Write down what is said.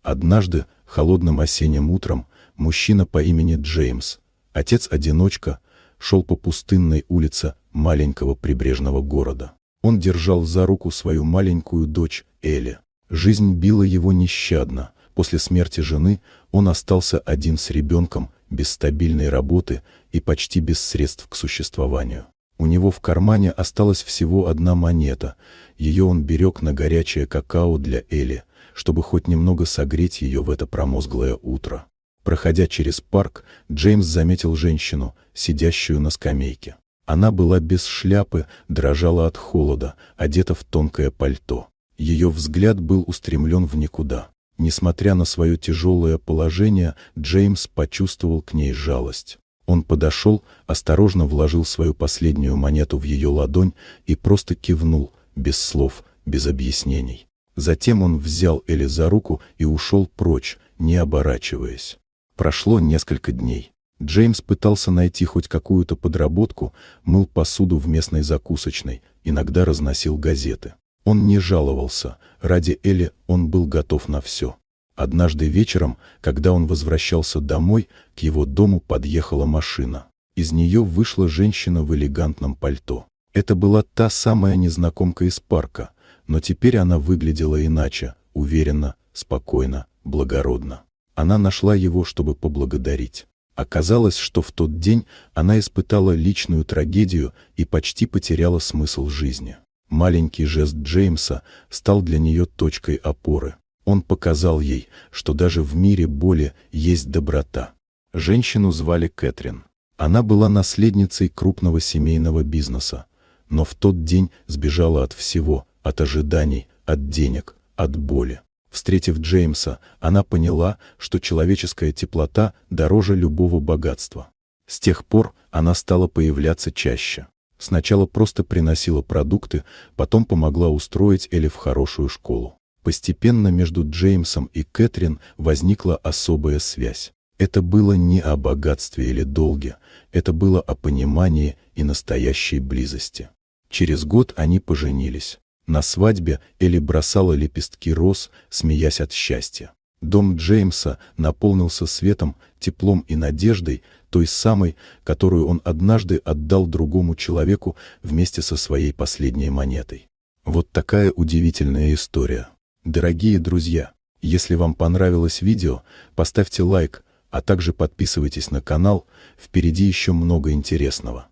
Однажды, холодным осенним утром, мужчина по имени Джеймс, отец-одиночка, шел по пустынной улице маленького прибрежного города. Он держал за руку свою маленькую дочь Элли. Жизнь била его нещадно. После смерти жены он остался один с ребенком, без стабильной работы и почти без средств к существованию. У него в кармане осталась всего одна монета. Ее он берег на горячее какао для Элли, чтобы хоть немного согреть ее в это промозглое утро. Проходя через парк, Джеймс заметил женщину, сидящую на скамейке. Она была без шляпы, дрожала от холода, одета в тонкое пальто. Ее взгляд был устремлен в никуда. Несмотря на свое тяжелое положение, Джеймс почувствовал к ней жалость. Он подошел, осторожно вложил свою последнюю монету в ее ладонь и просто кивнул, без слов, без объяснений. Затем он взял Элли за руку и ушел прочь, не оборачиваясь. Прошло несколько дней. Джеймс пытался найти хоть какую-то подработку, мыл посуду в местной закусочной, иногда разносил газеты. Он не жаловался, ради Элли он был готов на все. Однажды вечером, когда он возвращался домой, к его дому подъехала машина. Из нее вышла женщина в элегантном пальто. Это была та самая незнакомка из парка, но теперь она выглядела иначе, уверенно, спокойно, благородно. Она нашла его, чтобы поблагодарить. Оказалось, что в тот день она испытала личную трагедию и почти потеряла смысл жизни. Маленький жест Джеймса стал для нее точкой опоры. Он показал ей, что даже в мире боли есть доброта. Женщину звали Кэтрин. Она была наследницей крупного семейного бизнеса, но в тот день сбежала от всего, от ожиданий, от денег, от боли. Встретив Джеймса, она поняла, что человеческая теплота дороже любого богатства. С тех пор она стала появляться чаще. Сначала просто приносила продукты, потом помогла устроить Элли в хорошую школу. Постепенно между Джеймсом и Кэтрин возникла особая связь. Это было не о богатстве или долге, это было о понимании и настоящей близости. Через год они поженились. На свадьбе Элли бросала лепестки роз, смеясь от счастья. Дом Джеймса наполнился светом, теплом и надеждой, той самой, которую он однажды отдал другому человеку вместе со своей последней монетой. Вот такая удивительная история. Дорогие друзья, если вам понравилось видео, поставьте лайк, а также подписывайтесь на канал, впереди еще много интересного.